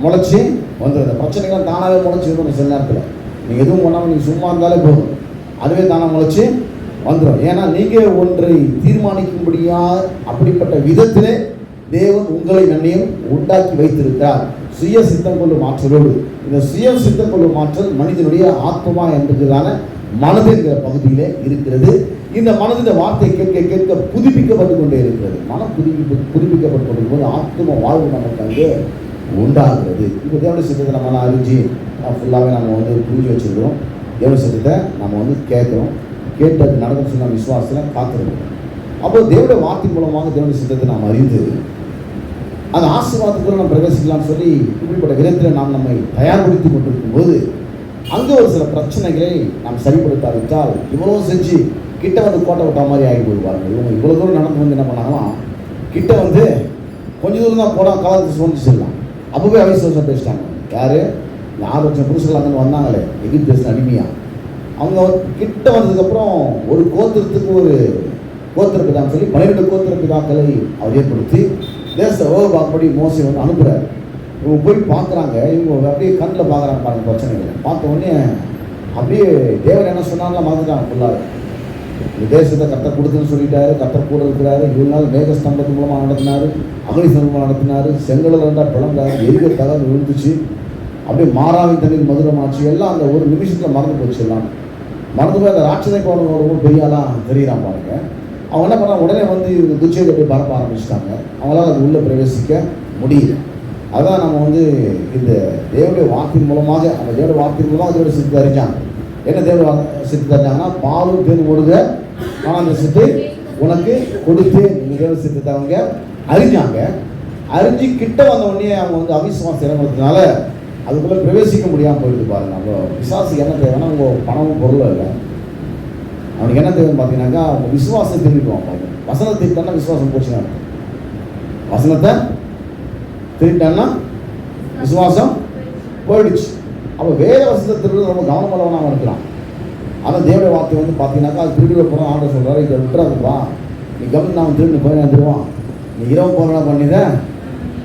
முளைச்சி வந்துடுது. பிரச்சனைகள்லாம் தானாகவே முளைச்சி வந்துடும். சில நேரத்தில் நீங்கள் எதுவும் பண்ணாமல் நீங்கள் சும்மா இருந்தாலே போதும், அதுவே தானாக முளைச்சி வந்துடும். ஏன்னா நீங்கள் ஒன்றை தீர்மானிக்கும்படியாக அப்படிப்பட்ட விதத்திலே தேவன் உங்களை நன்மையும் உண்டாக்கி வைத்திருக்கிறார். சுய சித்தம் கொள்ளும் ஆற்றலோடு. இந்த சுய சித்தம் கொள்ளும் ஆற்றல் மனிதனுடைய ஆத்மா என்பதுதான மனது என்கிற பகுதியிலே இருக்கிறது. இந்த மனதின் வார்த்தை கேட்க கேட்க புதுப்பிக்கப்பட்டு கொண்டே இருக்கிறது. மனம் புதுப்பிக்கப்பட்டு கொண்டிருக்கும் போது ஆத்ம வாழ்வு நமக்கு அங்கே உண்டாகிறது. இப்போ தேவனுடைய சித்தத்தை நம்ம அறிஞ்சு ஃபுல்லாகவே நம்ம வந்து புரிஞ்சு வச்சுருக்கிறோம். தேவனுடைய சித்தத்தை நம்ம வந்து கேட்குறோம். கேட்டு அது நடக்கும் சொன்ன விசுவாசத்தில் காத்திருக்கிறோம். அப்போ தேவனுடைய வார்த்தை மூலமாக தேவனுடைய சித்தத்தை நாம் அறிந்து அந்த ஆசீர்வாதத்துக்குள்ள நம்ம பிரவேசிக்கலாம்னு சொல்லி இப்படிப்பட்ட விதத்தில் நாம் நம்மை தயார்படுத்தி கொண்டிருக்கும் போது அங்கே ஒரு சில பிரச்சனைகளை நாம் சரிப்படுத்தாவிட்டால் இவ்வளோ செஞ்சு கிட்ட வந்து கோட்டை விட்டா மாதிரி ஆகி போடுவாங்க. இவங்க இவ்வளோ தூரம் நடந்து வந்து என்ன பண்ணாங்களாம், கிட்ட வந்து கொஞ்சம் தூரம் தான் போனால் காலத்தை சுமந்து செல்லலாம். அப்போவே அவிசுவாசம் பேசிட்டாங்க. யார்? 6 லட்சம் புருஷர்கள் அங்கே வந்தாங்களே எகிப்து தேசம் அடிமையாக, அவங்க கிட்ட வந்ததுக்கப்புறம் ஒரு கோத்திரத்துக்கு ஒரு கோத்திர பிதான்னு சொல்லி 12 கோத்திர பிதாக்களை அவர் ஏற்படுத்தி தேச ஓபாப்படி மோசை வந்து அனுப்புகிறார். இவங்க போய் பார்க்குறாங்க. இவங்க அப்படியே கண்ணில் பார்க்குறாங்க பாருங்க பிரச்சனைகளை. பார்த்த உடனே அப்படியே தேவன் என்ன சொன்னாலும் மறந்துட்டாங்க ஃபுல்லாக. இந்த தேசத்தை கர்த்தர் கொடுத்துன்னு சொல்லிட்டாரு, கர்த்தர் கூட இருக்கிறாரு. இவ்வளோ நாள் மேக ஸ்தம்பத்து மூலமாக நடத்தினார், அகலி மூலமாக நடத்தினார், செங்கடல் ரெண்டாக பிளந்தாரு, எரிக தகவல் விழுந்துச்சு, அப்படியே மாறாவின் தண்ணீர் மதுரமாச்சு. எல்லாம் அந்த ஒரு நிமிஷத்தில் மறந்து போச்சு. எல்லாம் மறந்து போய் அந்த ராட்சதை பவன் பெரியாலாம் தெரியுறான் பாருங்க. அவங்க என்ன பண்ணாங்க, உடனே வந்து துச்சையை போய் பரப்ப ஆரம்பிச்சிட்டாங்க. அவங்களால அது உள்ளே பிரவேசிக்க முடியல. அதான் நம்ம வந்து இந்த தேவனுடைய வார்த்தையின் மூலமாக அந்த தேவனுடைய வார்த்தையின் மூலமாக தேவனுடைய சித்தத்தை அறிஞ்சாங்க. என்ன தேவ சித்தத்தை அறிஞ்சாங்கன்னா, பாலும் தேன் ஓடுக நான் அந்த சித்தை உனக்கு கொடுத்து இந்த தேவ சித்தத்தை அவங்க அறிஞ்சாங்க. அறிஞ்சு கிட்ட வந்த உடனே அவங்க வந்து அவிசுவாசம் இறங்குறதுனால அதுக்குள்ளே பிரவேசிக்க முடியாமல் போயிட்டு பாருங்க. நம்ம விசுவாசிக்கு என்ன தேவைன்னா, உங்கள் பணமும் பொருளும் இல்லை. அவனுக்கு என்ன தேவைன்னு பார்த்தீங்கன்னாக்கா, அவங்க விசுவாசம் திரும்பிக்குவான். வசனத்தை தானே விசுவாசம் போச்சுன்னா, வசனத்தை திருட்டான்னா விசுவாசம் போயிடுச்சு. அப்போ வேற வசனத்தை திருடு ரொம்ப கவனமானவனாக இருக்கிறான். ஆனால் தேவனுடைய வார்த்தை வந்து பார்த்தீங்கன்னாக்கா, அது திருடுற போகிறோம். ஆண்டவர் சொல்கிறாரு, இதை விட்டுறாதுப்பா, நீ கவனம் நான் திருட்டு போய் வந்துடுவான், நீ இரவு போகிறனா பண்ணித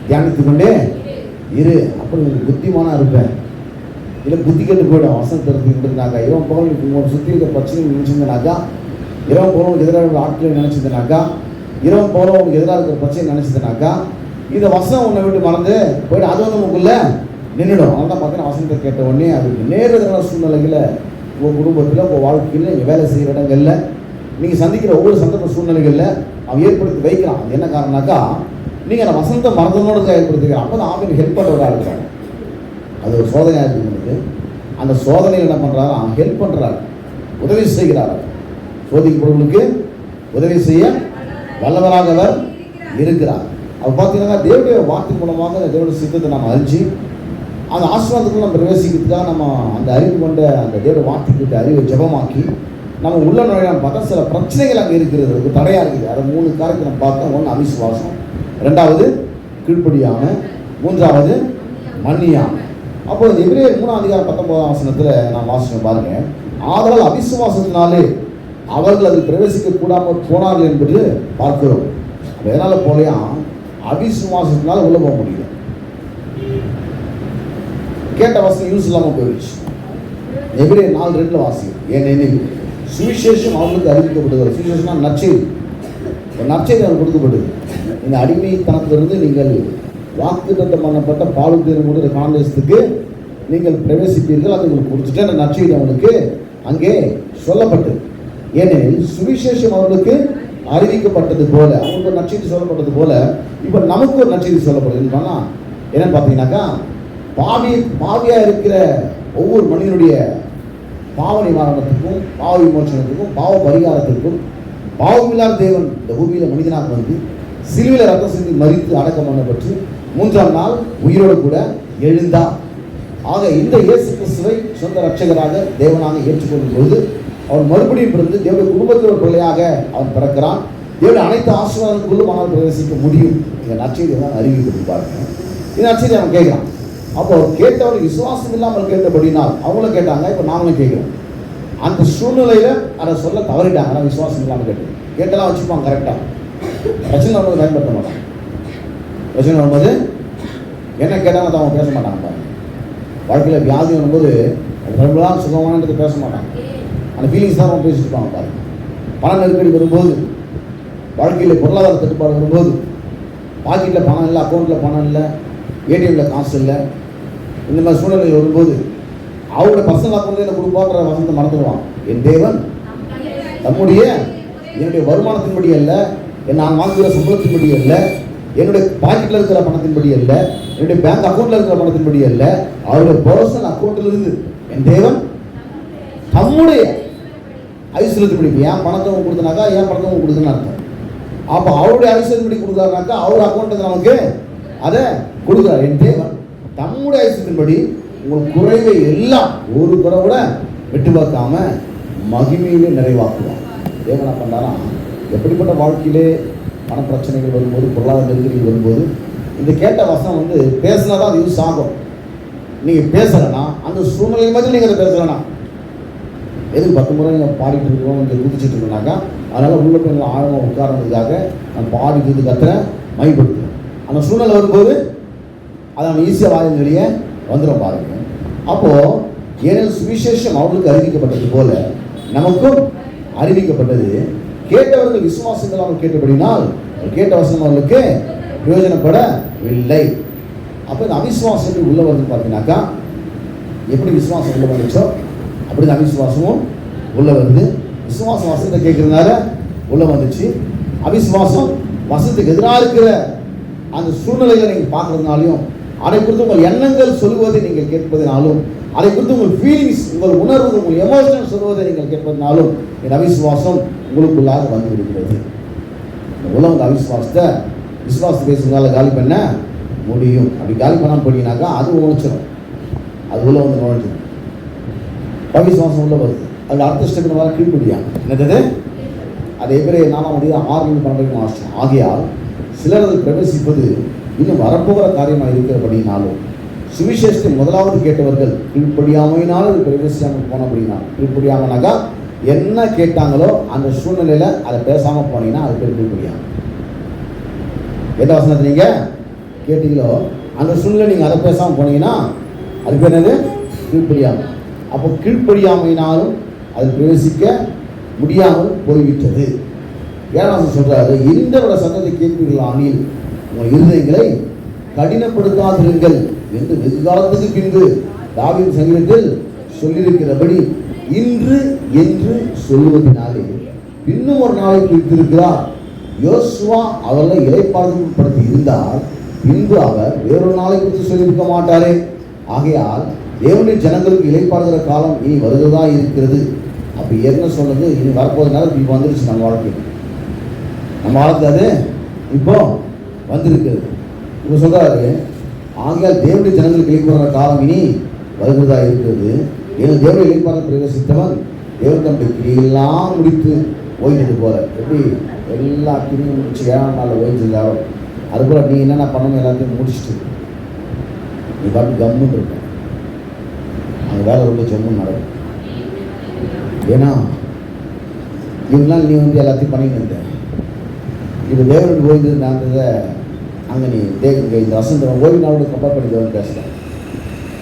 தியானித்துக்கொண்டே இரு, அப்படி உங்களுக்கு புத்திமானாக இருப்பேன். இல்லை புத்தி கெட்டு போய்டும். வசனத்தை இருந்தாக்கா இரவு போகணும் உங்களோட சுற்றி இருக்கிற பிரச்சனை நினச்சிருந்தனாக்கா, இரவு போகிறவங்களுக்கு எதிராக இருக்கிற ஆட்களை நினச்சிருந்தனாக்கா, இரவு போகிறவங்களுக்கு எதிராக இருக்கிற பிரச்சனை நினச்சிருந்தனாக்கா, இந்த வசனம் உன்னை விட்டு மறந்து போய்ட்டு அது வந்து உங்களுக்குள்ள நின்றுடும். அதனால தான் பார்த்தீங்கன்னா, வசனத்தை கேட்ட உடனே அதுக்கு நேரடியான சூழ்நிலைகளை உங்கள் குடும்பத்தில், உங்கள் வாழ்க்கையில், நீங்கள் வேலை செய்கிற இடங்களில், நீங்கள் சந்திக்கிற ஒவ்வொரு சந்தர்ப்ப சூழ்நிலைகளில் அவன் ஏற்படுத்தி வைக்கிறான். அது என்ன காரணம்னாக்கா, நீங்கள் அந்த வசனத்தை மறந்தனோடு ஏற்படுத்திக்கிறான். அப்போ தான் அவனுக்கு ஹெல்ப் பண்ணுறவராக இருக்கிறாங்க. அது ஒரு சோதனையாக இருக்கிறது. அந்த சோதனையில் என்ன பண்ணுறாரு, அவன் ஹெல்ப் பண்ணுறாரு, உதவி செய்கிறார். சோதிக்கப்படுவர்களுக்கு உதவி செய்ய வல்லவராக அவர் இருக்கிறார். அவர் பார்த்தீங்கன்னா, தேவனுடைய வார்த்தை மூலமாக தேவனுடைய சித்தத்தை நம்ம அறிஞ்சு அந்த ஆசீர்வாதத்துக்குள்ள நம்ம பிரவேசிக்கிறதுக்காக நம்ம அந்த அறிவு கொண்ட அந்த தேவனுடைய வார்த்தைக்கிட்ட அறிவை ஜபமாக்கி நம்ம உள்ள நுழையான்னு பார்த்தா சில பிரச்சனைகள் அங்கே இருக்கிறது, அதுக்கு தடையாக இருக்குது. அதை 3 காரியத்தை நம்ம பார்த்தோம். 1 அவிசுவாசம், 2வது கீழ்ப்படியாம, 3வது மன்னியாம. அப்போ எபிரேயர் 3:19 நான் வாசிச்சேன் பாருங்க. ஆதலால் அவிசுவாசத்தினாலே அவர்கள் அதில் பிரவேசிக்க கூடாமல் போனார்கள் என்பது பார்க்கிறோம். அதனால போலையா அவிசுவாசத்தினால உள்ள போக முடியல. கேட்ட வசதி யூஸ் இல்லாமல் போயிடுச்சு. எபிரேயர் 4:2 வாசிக்கும். ஏனெனில் சுவிசேஷம் அவர்களுக்கு அறிவிக்கப்படுகிறது. சுவிசேஷம்னா நற்செய்தி. நற்செய்தி அவர்கள் கொடுக்கப்பட்டது. இந்த அடிமைத்தனத்திலிருந்து நீங்கள் வாக்குத்தத்தம் பண்ணப்பட்ட பாலும் தேனும் கூட காங்கிரஸுக்கு நீங்கள் பிரவேசிப்பீர்கள். அது உங்களுக்கு கொடுத்துட்டு அந்த நற்செய்தி அவங்களுக்கு அங்கே சொல்லப்பட்டது. ஏனெனில் சுவிசேஷம் அவர்களுக்கு அறிவிக்கப்பட்டது போல, அவங்களுக்கு ஒரு நற்செய்தி சொல்லப்பட்டது போல இப்போ நமக்கு ஒரு நற்செய்தி சொல்லப்படுது. என்னன்னு பார்த்தீங்கன்னாக்கா, பாவியாக இருக்கிற ஒவ்வொரு மனிதனுடைய பாவ நிவாரணத்துக்கும், பாவ விமோசனத்துக்கும், பாவ பரிகாரத்திற்கும் பாவமில்லாத தேவன் இந்த பூமியில் மனிதனாக வந்து சிலுவையில் ரத்தம் சிந்தி மரித்து அடக்கம் பண்ணப்பட்டு 3ஆம் நாள் உயிரோடு கூட எழுந்தார். ஆக இந்த இயேசு கிறிஸ்துவை சொந்த ரட்சகராக தேவனாக ஏற்றுக்கொள்ளும் பொழுது அவர் மறுபடியும் பிறந்து தேவனுடைய குடும்பத்தில் ஒரு பிள்ளையாக அவன் பிறக்கிறான். தேவனுடைய அனைத்து ஆசீர்வாதங்களுக்குள்ளும் அவனால் பிரவேசிக்க முடியும். இந்த நற்செய்தியை தான் அறிவிக்கப்பட்டு பாருங்க. இந்த நற்செய்தி அவன் கேட்கிறான். அப்போ அவர் கேட்டவர்கள் விசுவாசம் இல்லாமல் கேட்டபடினால் அவங்களும் கேட்டாங்க. இப்போ நாமளும் கேட்கிறோம். அந்த சூழ்நிலையில் அதை சொல்ல தவறிட்டாங்க. ஆனால் விசுவாசம் இல்லாமல் கேட்டெல்லாம் வச்சுப்பாங்க கரெக்டாக. பிரச்சனை வரும்போது பயன்படுத்த மாட்டாங்க. பிரச்சனை வரும்போது என்ன கேட்டாலும் அதை அவங்க பேச மாட்டாங்க. பாருங்க, வாழ்க்கையில் வியாதி வரும்போது ரொம்ப சுகமானது பேச மாட்டாங்க. அந்த ஃபீலிங்ஸ் தான் அவங்க பேசிட்டு இருப்பாங்க. பாருங்க, பண நெருக்கடி வரும்போது, வாழ்க்கையில் பொருளாதார தட்டுப்பாடு வரும்போது, பாக்கெட்டில் பணம் இல்லை, அக்கௌண்ட்டில் பணம் இல்லை, ஏடிஎம்மில் காசு இல்லை, இந்த மாதிரி சூழ்நிலைகள் வரும்போது அவருடைய பர்சனல் அக்கௌண்ட் என்ன கொடுப்பாங்கிற வசனத்தை மறந்துடுவான். என் தேவன் தம்முடைய என்னுடைய வருமானத்தின்படி அல்ல, நான் வாங்குகிற சம்பளத்தின்படி அல்ல, என்னுடைய பாக்கெட்டில் இருக்கிற பணத்தின்படி அல்ல, என்னுடைய பேங்க் அக்கௌண்ட்டில் இருக்கிற பணத்தின்படி அல்ல, அவருடைய பர்சனல் அக்கௌண்ட்டில் இருந்து என் தேவன் தம்முடைய ஐஸ்வர்யத்தின்படி. ஏன் பணத்தை கொடுத்தனாக்கா ஏன் பணத்தை கொடுக்குன்னு அர்த்தம். அப்போ அவருடைய ஐஸ்வர்யத்தின்படி கொடுக்குறாருனாக்கா அவர் அக்கௌண்ட்டுக்கு நமக்கு அதை கொடுக்குறாரு. என் தேவன் தம்முடைய ஐஸ்வர்யத்தின்படி உங்களுக்கு குறைவை எல்லாம் ஒரு குறை கூட விட்டு பார்க்காம மகிமையிலே நிறைவாக்குவான். தேவனா பண்ணாரா எப்படிப்பட்ட வாழ்க்கையிலே பண பிரச்சனைகள் வரும்போது, பொருளாதார நெருக்கடிகள் வரும்போது இந்த கேட்ட வசனம் வந்து பேசினா தான் அது யூஸ் ஆகும். நீங்கள் பேசலைன்னா அந்த சூழ்நிலை மாதிரி நீங்கள் அதை பேசலைன்னா எதுக்கு 10 முறை நீங்கள் பாடிட்டு இருக்கோம், இங்கே குதிச்சுட்டு இருக்கோம்னாக்கா அதனால் உள்ள போய் ஆழமாக உட்கார்றதுக்காக நான் பாடிக்கிறது கத்துறேன், மைப்படுத்துறேன். அந்த சூழ்நிலை வரும்போது அதை நம்ம ஈஸியாக வாயிலேயே வந்துடும் பாருங்க. அப்போது ஏனெனில் சுவிசேஷம் அவர்களுக்கு அறிவிக்கப்பட்டது போல நமக்கும் அறிவிக்கப்பட்டது. கேட்டவர்கள் விசுவாசம் இல்லாமல் கேட்டபடினால் கேட்ட வசனம் அவர்களுக்கு பிரயோஜனப்படவில்லை. அப்போ இந்த அவிசுவாசத்துக்கு உள்ள வந்து பார்த்தீங்கன்னாக்கா எப்படி விசுவாசம் உள்ள வந்துச்சோ அப்படி இந்த அவிசுவாசமும் உள்ள வருது. விசுவாசம் வசனத்தை கேட்கறதுனால உள்ள வந்துச்சு. அவிசுவாசம் வசனத்துக்கு எதிராக இருக்கிற அந்த சூழ்நிலைகளை நீங்கள் பார்க்கறதுனாலையும் அதை குறித்து உங்கள் எண்ணங்கள் சொல்லுவதை நீங்கள் கேட்பதினாலும், அதை குறித்து உங்கள் ஃபீலிங்ஸ், உங்கள் உணர்வு, உங்கள் எமோஷனல் சொல்வதை நீங்கள் கேட்பதினாலும் என் அவிசுவாசம் உங்களுக்குள்ளாக வந்து விடுகிறது. உலக அவிசுவாசத்தை விசுவாசத்தை பேசுறதால காலி பண்ண முடியும். அப்படி காலி பண்ணாமல் போனீங்கன்னாக்கா அது உழைச்சிடும், அது உள்ள வந்து நுழைஞ்சிடும். அவிசுவாசம் உள்ள வருது, அது அடுத்த ஸ்டெப் வர கீழ்படியா என்னது அதே பேர் 4:6-12 மாதம். ஆகையால் சிலர் அதை பிரவேசிப்பது இன்னும் வரப்போகிற காரியமாக இருக்கிறபடினாலும், சுவிசேஷத்தை முதலாவது கேட்டவர்கள் கீழ்படியாமையினாலும் அது பிரவேசிக்காமல் போன அப்படின்னா, கீழ்படியாமனாக்கா என்ன கேட்டாங்களோ அந்த சூழ்நிலையில் அதை பேசாமல் போனீங்கன்னா அது பேர் கீழ்படியாமல். எந்த வசனத்தை நீங்கள் கேட்டீங்களோ அந்த சூழ்நிலை நீங்கள் அதை பேசாமல் போனீங்கன்னா அது பேர் என்னது? கீழ்படியாமல். அப்போ கீழ்படியாமையினாலும் அது பிரவேசிக்க முடியாமல் போய்விட்டது. ஏழாம் சொல்றாரு, இந்தோட சத்தத்தை கேட்பீர்களானில் உங்கள் இருதயங்களை கடினப்படுத்தாதிருங்கள் என்று வெகு காலத்துக்கு பின்பு தாவீது சங்கீதத்தில் சொல்லியிருக்கிறபடி இன்று என்று சொல்லுவதனாலே இன்னும் ஒரு நாளை குறித்திருக்கிறார். யோசுவா அவர்களை இளைப்பாறுதல்படுத்தி இருந்தால் பின்பு அவர் வேறொரு நாளை குறித்து சொல்லியிருக்க மாட்டாரே. ஆகையால் தேவனுடைய ஜனங்களுக்கு இளைப்பாறுகிற காலம் இனி வருவதா இருக்கிறது. அப்படி என்ன சொன்னது? இனி வரப்போதுனால இப்போ வந்துருச்சு நம்ம வாழ்க்கையில். நம்ம வாழ்க்கை அது இப்போ வந்திருக்கிறது. இப்போ சொல்றாரு, ஆகையால் தேவனுடைய ஜனங்களுக்கு இளைப்பாறுகிற காலம் இனி வருவதா இருக்கிறது. ஏன்னா தேவனுடைய இளைப்பாறுதல் பிரவேசித்தவன் தேவன் தம்முடைய கிரியெல்லாம் முடித்து ஓய்ந்தது போல. எப்படி எல்லா கிரியும் முடிச்சு 7ஆம் நாளில் ஓய்ந்திருந்தாரோ அதுபோல் நீ என்னென்ன பண்ணணும் எல்லாத்தையும் முடிச்சுட்டு நீ பாட்டு கம்முன்னு இருக்க, அந்த வேலை ரொம்ப ஜம்முன்னு நடக்கும். ஏன்னா இவங்களாம் நீ வந்து எல்லாத்தையும் பண்ணிட்டு இருந்த இது தேவனுக்கு ஓய்ந்திருந்தான்றதை அங்கே நீ இந்த வசந்த ஓய்வு நாளோட கம்பேர் பண்ணி தேவன் பேசுகிறேன்.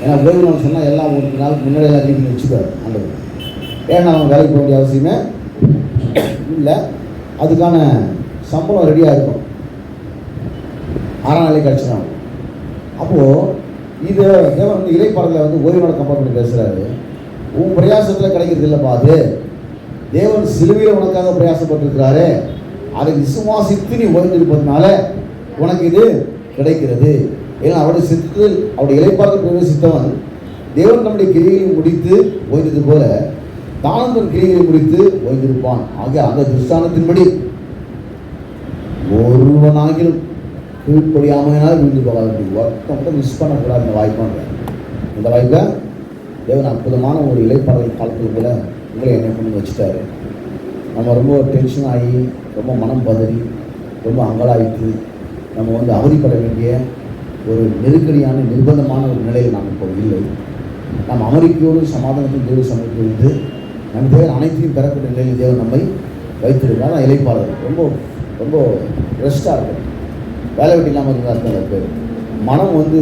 ஏன்னா ஓய்வு நாள் சொன்னால் எல்லாம் ஒரு நாளுக்கு முன்னாடி எல்லாம் நீ வச்சுக்காரு ஆண்டவர். ஏன்னா அவன் வேலைக்கு போக வேண்டிய அவசியமே இல்லை, அதுக்கான சம்பளம் ரெடியாக இருக்கும். 6ஆம் நாளைக்கு கிடச்சிடும். அப்போது இது தேவன் வந்து இளைப்பாறுதலை வந்து ஓய்வு நாள் கம்பேர் பண்ணி பேசுகிறாரு. உன் பிரயாசத்தில் கிடைக்கிறது இல்லைப்பா, அது தேவன் சிலுவையில் உனக்காக பிரயாசப்பட்டிருக்கிறாரு. அதை விசுவாசித்து நீ ஓய்ந்திருப்பதுனால உனக்கு இது கிடைக்கிறது. ஏன்னா அவருடைய சித்து அவருடைய இளைப்பாறுதல் பிரவேசித்தவன் தேவன் நம்முடைய கிரியையை முடித்து ஓய்ந்தது போல தானும் தன் கிரியையை முடித்து ஓய்ந்திருப்பான். ஆக அந்த திருஷ்டானத்தின்படி ஒருவனாகிலும் கீழ்ப்படியாமையினால் விழுந்து போகாது. ஒருத்தம் மட்டும் மிஸ் பண்ணக்கூடாது. இந்த வாய்ப்பை தேவன் அற்புதமான ஒரு இளைப்பாறுதல் காலத்தில் கூட உங்களை என்ன பண்ணி வச்சுட்டாரு. நம்ம ரொம்ப டென்ஷன் ஆகி ரொம்ப மனம் பதறி ரொம்ப அங்கலாய்த்து நம்ம வந்து அவதிப்பட வேண்டிய ஒரு நெருக்கடியான நிர்பந்தமான ஒரு நிலையில் நாம் இப்போ இல்லை. நாம் அமெரிக்கையோடு சமாதானத்தில் தேவ சமூகத்தில் இருந்து நம்ம தேவன் அனைத்தையும் பெறக்கூடிய நிலையில் தேவன் நம்மை வைத்திருக்கார். தான் இளைப்பாறுதல் ரொம்ப ரொம்ப ரெஸ்ட்டாக இருக்கும். வேலை வெட்டி இல்லாமல் இருந்தால் தான் பேர் மனம் வந்து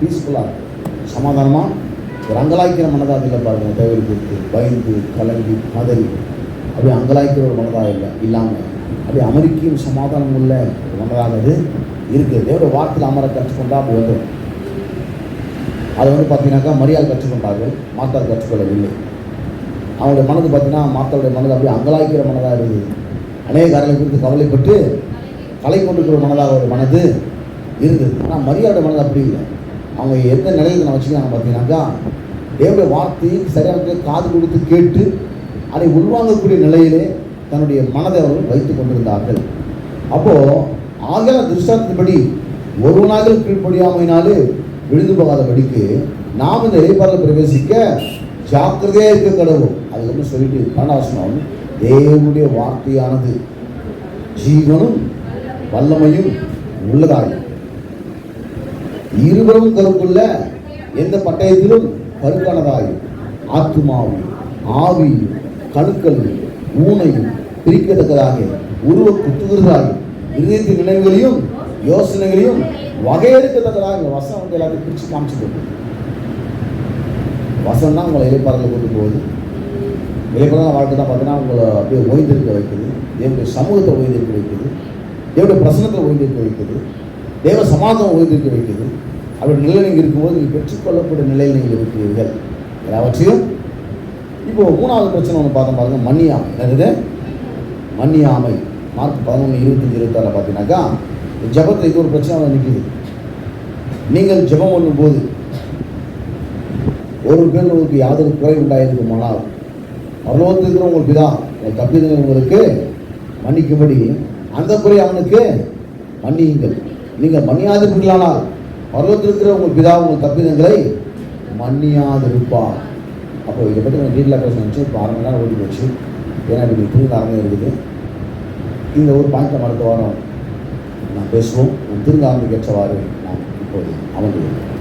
பீஸ்ஃபுல்லாக இருக்கும், சமாதானமாக ஒரு அங்கலாய்க்கிற மனதாக இல்லை. பாருங்கள், தேவை கொடுத்து பயந்து கலங்கி கதறி அப்படியே அங்கலாய்க்கிற ஒரு மனதாக இல்லாமல் அப்படியே அமெரிக்கையும் சமாதானம் உள்ள ஒரு மனதாக அது இருக்குது. தேவடைய வார்த்தையில் அமர கற்றுக்கொண்டா அப்படி வந்துடும். அதை வந்து பார்த்தீங்கன்னாக்கா மரியாதை கற்றுக்கொண்டார்கள், மாத்தால் கற்றுக்கொள்ளவில்லை. அவங்களுடைய மனது பார்த்தீங்கன்னா மாத்தாளுடைய மனது அப்படியே அங்கலாய்க்கிற மனதாக இருக்குது. அநேக காரணங்களை குறித்து கவலைப்பட்டு கலை கொண்டிருக்கிற மனதாக ஒரு மனது இருந்தது. ஆனால் மரியாதை மனது அப்படி இல்லை. அவங்க எந்த நிலையில் நான் வச்சுக்கிறாங்க பார்த்தீங்கன்னாக்கா தேவடைய வார்த்தையை சரியாக காது கொடுத்து கேட்டு அதை உள்வாங்கக்கூடிய நிலையிலே தன்னுடைய மனதை அவர்கள் வைத்துக் கொண்டிருந்தார்கள். அப்போது ஆகிய திருஷ்டாந்தத்தின்படி ஒருவனாக கீழ்ப்படியாமையினாலே விழுந்து போகாதபடிக்கு நாம் இந்த இளைப்பாறுதல் பிரவேசிக்க ஜாக்கிரதையாக இருக்க கடவுள். அது வந்து சொல்லிட்டு 12 தேவனுடைய வார்த்தையானது ஜீவனும் வல்லமையும் உள்ளதாகும், இருவரும் கருக்குள்ள எந்த பட்டயத்திலும் கருக்கானதாகும், ஆத்துமாவும் ஆவியும் கணுக்களையும் ஊனையும் பிரிக்கத்தக்கதாக உருவ குத்துகிறதாகும், இதயத்தின் நினைவுகளையும் யோசனைகளையும் வகையெடுக்கத்தக்கதாக. இந்த வசனம் வந்து எல்லாத்தையும் பிரித்து காமிச்சுட்டு வசனம் தான் உங்களை இளைப்பாறுதலை கொண்டு போகுது. இளைப்பாறுதல் வாழ்க்கை தான் பார்த்தீங்கன்னா உங்களை அப்படியே ஓய்ந்திருக்க வைக்குது, தேவனுடைய சமூகத்தை ஓய்ந்திருக்க வைக்குது, தேவனுடைய பிரசனத்தில் ஓய்ந்திருக்க வைக்குது, தேவ சமாதானம் ஓய்ந்திருக்க வைக்குது. அப்படி நிலையில் நீங்கள் இருக்கும்போது நீங்கள் பெற்றுக்கொள்ளக்கூடிய நிலையில் நீங்கள் இருக்கிறீர்கள் எல்லாவற்றையும். இப்போது 3வது பிரச்சனை ஒன்று பார்த்தோம் பாருங்க, மன்னியாமை. என்னது மன்னியாமை? மார்க் 11:25-26 பார்த்தீங்கன்னாக்கா ஜபத்தில் இது ஒரு பிரச்சனை நிற்குது. நீங்கள் ஜெபம் பண்ணும்போது ஒரு பேர் உங்களுக்கு யாதொரு குறை உண்டாயிருக்குமானால் பரலோகத்தில் இருக்கிற உங்கள் பிதா உங்கள் தப்பிதனை உங்களுக்கு மன்னிக்கும்படி அந்த குறை அவனுக்கு மன்னியுங்கள். நீங்கள் மன்னியாதிருப்பீர்களானால் பரலோகத்தில் இருக்கிற உங்கள் பிதா உங்கள் தப்பிதங்களை மன்னியாதிருப்பார். அப்போ இதை பற்றி நம்ம டீட்டெயிலாக பேச நினச்சி இப்போ 1/2 மணி நேரம் ஓடி போச்சு. ஏன்னா இப்படி திரும்ப ஆரம்பம் இருக்குது. இந்த ஒரு பாயிண்ட் அடுத்த வாரம் நான் பேசுவோம். திரும்ப ஆரம்பிக்கேற்றவாறு நான் இப்போது அமர்ந்துள்ளேன்.